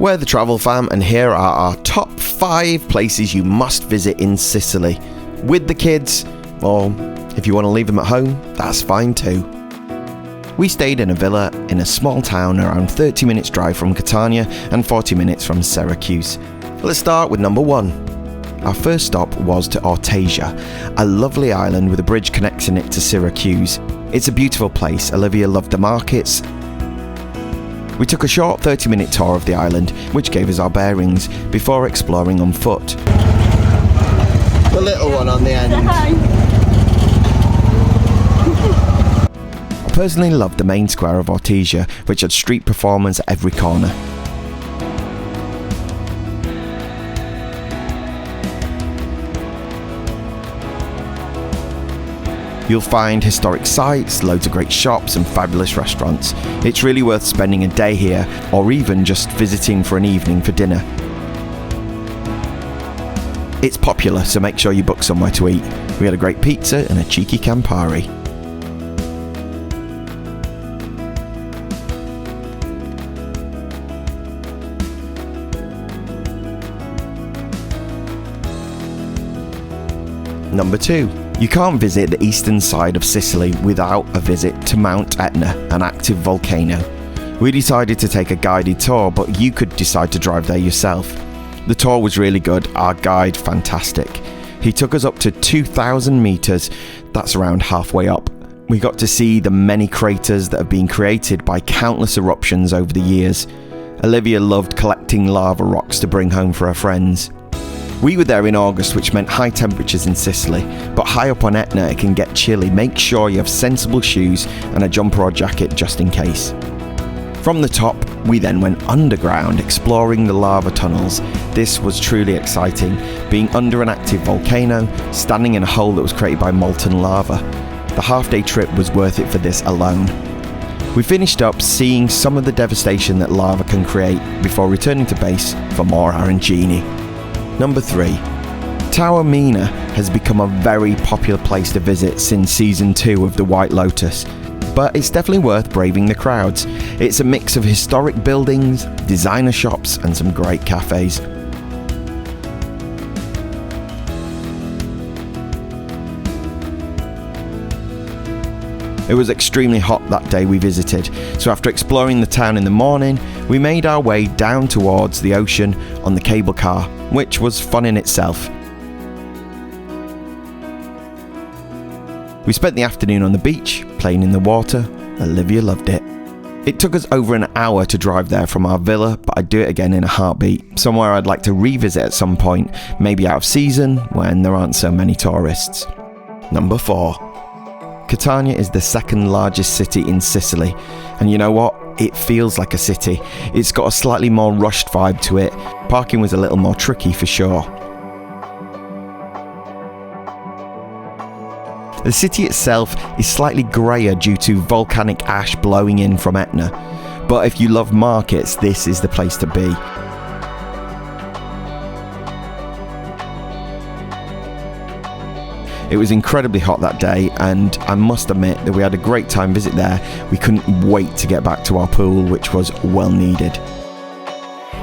We're the Travel Fam, and here are our top 5 places you must visit in Sicily. With the kids, or if you want to leave them at home, that's fine too. We stayed in a villa in a small town around 30 minutes drive from Catania and 40 minutes from Syracuse. Let's start with number 1. Our first stop was to Ortigia, a lovely island with a bridge connecting it to Syracuse. It's a beautiful place. Olivia loved the markets. We took a short 30-minute tour of the island, which gave us our bearings, before exploring on foot. The little one on the end. I personally loved the main square of Ortigia, which had street performers at every corner. You'll find historic sites, loads of great shops and fabulous restaurants. It's really worth spending a day here, or even just visiting for an evening for dinner. It's popular, so make sure you book somewhere to eat. We had a great pizza and a cheeky Campari. Number 2. You can't visit the eastern side of Sicily without a visit to Mount Etna, an active volcano. We decided to take a guided tour, but you could decide to drive there yourself. The tour was really good, our guide fantastic. He took us up to 2,000 meters, that's around halfway up. We got to see the many craters that have been created by countless eruptions over the years. Olivia loved collecting lava rocks to bring home for her friends. We were there in August, which meant high temperatures in Sicily, but high up on Etna it can get chilly. Make sure you have sensible shoes and a jumper or jacket just in case. From the top, we then went underground, exploring the lava tunnels. This was truly exciting, being under an active volcano, standing in a hole that was created by molten lava. The half-day trip was worth it for this alone. We finished up seeing some of the devastation that lava can create before returning to base for more arancini. Number 3. Taormina has become a very popular place to visit since season 2 of The White Lotus, but it's definitely worth braving the crowds. It's a mix of historic buildings, designer shops and some great cafes. It was extremely hot that day we visited, so after exploring the town in the morning, we made our way down towards the ocean on the cable car, which was fun in itself. We spent the afternoon on the beach, playing in the water. Olivia loved it. It took us over an hour to drive there from our villa, but I'd do it again in a heartbeat. Somewhere I'd like to revisit at some point, maybe out of season when there aren't so many tourists. Number 4. Catania is the second largest city in Sicily, and you know what? It feels like a city. It's got a slightly more rushed vibe to it. Parking was a little more tricky for sure. The city itself is slightly greyer due to volcanic ash blowing in from Etna, but if you love markets, this is the place to be. It was incredibly hot that day, and I must admit that we had a great time visit there. We couldn't wait to get back to our pool, which was well needed.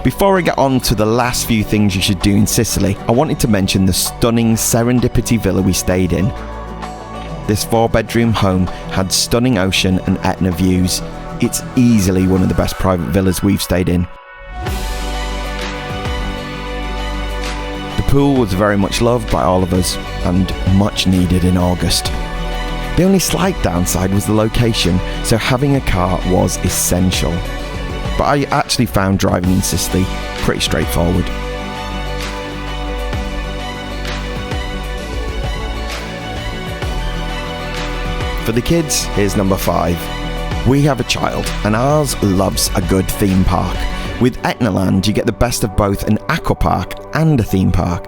Before I get on to the last few things you should do in Sicily, I wanted to mention the stunning Serendipity villa we stayed in. This 4-bedroom home had stunning ocean and Etna views. It's easily one of the best private villas we've stayed in. The pool was very much loved by all of us and much needed in August. The only slight downside was the location, so having a car was essential. But I actually found driving in Sicily pretty straightforward. For the kids, here's number 5. We have a child, and ours loves a good theme park. With Etnaland, you get the best of both an aqua park and a theme park.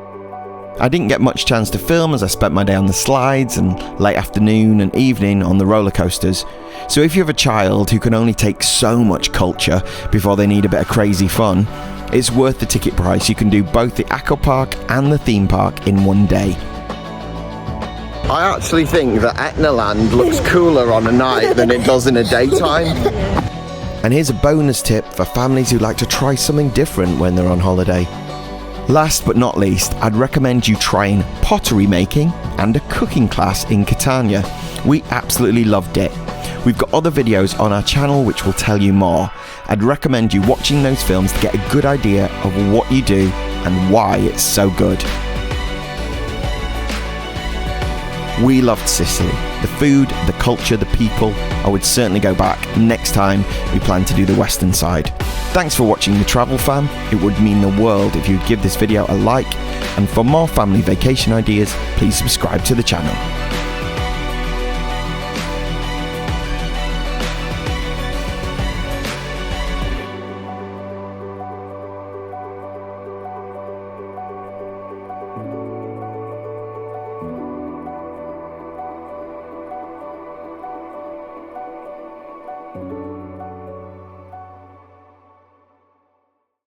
I didn't get much chance to film as I spent my day on the slides and late afternoon and evening on the roller coasters. So if you have a child who can only take so much culture before they need a bit of crazy fun, it's worth the ticket price. You can do both the aqua park and the theme park in one day. I actually think that Etnaland looks cooler on a night than it does in a daytime. And here's a bonus tip for families who like to try something different when they're on holiday. Last but not least, I'd recommend you trying pottery making and a cooking class in Catania. We absolutely loved it. We've got other videos on our channel which will tell you more. I'd recommend you watching those films to get a good idea of what you do and why it's so good. We loved Sicily. The food, the culture, the people. I would certainly go back next time we plan to do the western side. Thanks for watching The Travel Fam. It would mean the world if you'd give this video a like. And for more family vacation ideas, please subscribe to the channel.